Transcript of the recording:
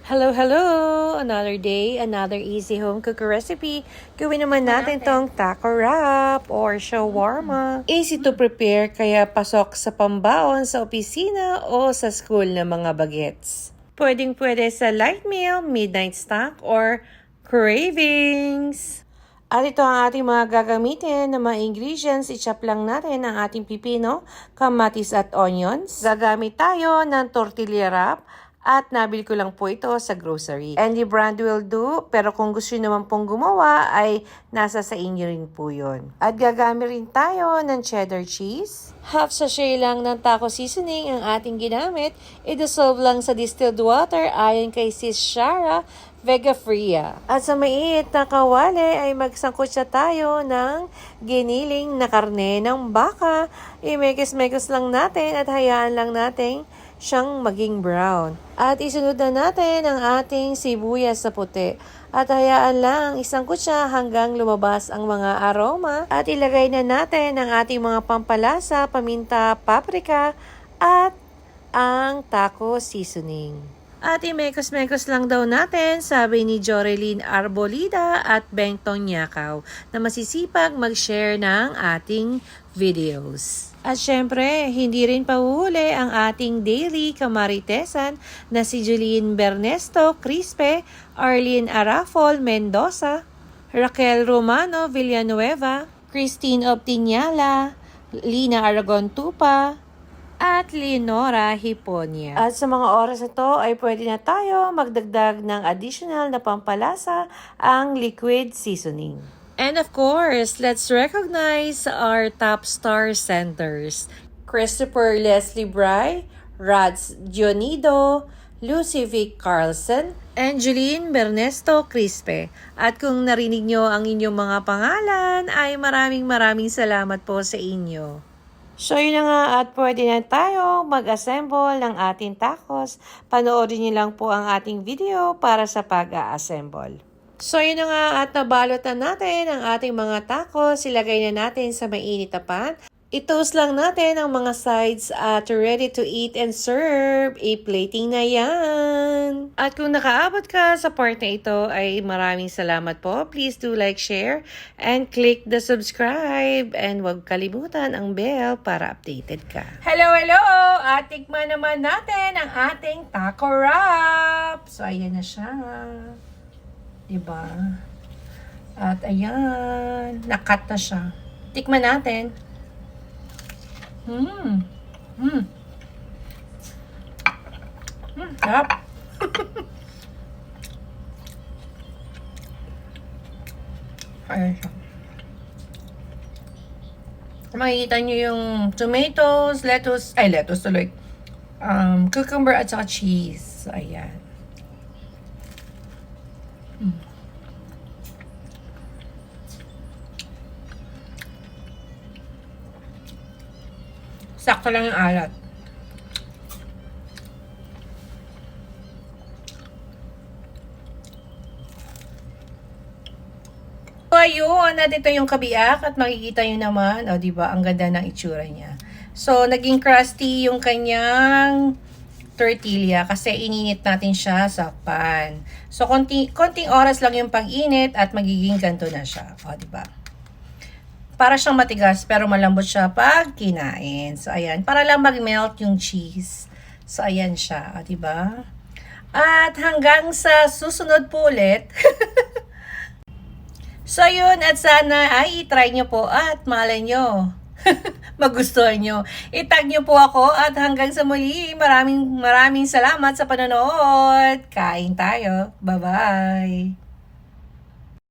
Hello, hello! Another day, another easy home cooker recipe. Gawin naman natin tong taco wrap or shawarma. Easy to prepare kaya pasok sa pambaon sa opisina o sa school ng mga bagets. Pwedeng-pwede sa light meal, midnight snack, or cravings. At ito ang ating mga gagamitin na mga ingredients. I-chop lang natin ang ating pipino, kamatis at onions. Gagamit tayo ng tortilla wrap. At nabili ko lang po ito sa grocery. Any brand will do, pero kung gusto nyo naman pong gumawa, ay nasa sa inyo rin po yun. At gagamit rin tayo ng cheddar cheese. Half sachet lang ng taco seasoning ang ating ginamit. I-dissolve lang sa distilled water ayon kay Sis Shara Vega Fria. At sa maiit na kawali ay magsangkot siya tayo ng giniling na karne ng baka. I-mekos-mekos lang natin at hayaan lang natin siyang maging brown. At isunod na natin ang ating sibuyas na puti. At hayaan lang isangkot siya hanggang lumabas ang mga aroma. At ilagay na natin ang ating mga pampalasa, paminta, paprika, at ang taco seasoning. At imekos-mekos lang daw natin, sabi ni Joreline Arbolida at Bengtong Nyakaw, na masisipag mag-share ng ating videos. At syempre, hindi rin pahuhuli ang ating daily kamaritesan na si Juline Bernesto Crispe, Arlene Arafol Mendoza, Raquel Romano Villanueva, Christine Optiñala, Lina Aragon Tupa, at Leonora Hiponia. At sa mga oras na to ay pwede na tayo magdagdag ng additional na pampalasa ang liquid seasoning. And of course, let's recognize our top star centers. Christopher Leslie Bry, Rads Dionido, Lucy Vic Carlson, and Juline Bernesto Crispe. At kung narinig nyo ang inyong mga pangalan, ay maraming salamat po sa inyo. So yun na nga at pwede na tayo mag-assemble ng ating tacos. Panoorin niyo lang po ang ating video para sa pag-a-assemble. So yun na nga at nabalot na natin ang ating mga tacos. Ilagay na natin sa mainit na pan. I-toast lang natin ang mga sides at ready to eat and serve. I-plating na yan. At kung nakaabot ka sa part na ito ay maraming salamat po. Please do like, share, and click the subscribe. And huwag kalimutan ang bell para updated ka. Hello! At tikman naman natin ang ating taco wrap. So ayan na siya. Diba? At ayan. Nakat na siya. Tikman natin. Sarap. Ayan siya. Makikita nyo yung tomatoes, lettuce tuloy. Cucumber at saka cheese. So, ayan. Sakto lang yung alat. So, ayun, nandito yung kabiak at makikita nyo naman, diba, ang ganda ng itsura niya. So, naging crusty yung kanyang tortilla kasi ininit natin siya sa pan. So, konting oras lang yung pag-init at magiging ganito na siya. Diba? Para siyang matigas pero malambot siya pag kinain. So, ayan. Para lang mag-melt yung cheese. So, ayan siya. Diba? At hanggang sa susunod po ulit. So, yun. At sana ay i-try nyo po at malay nyo. Magustuhan nyo. I-tag nyo po ako at hanggang sa muli. Maraming salamat sa panonood. Kain tayo. Bye-bye.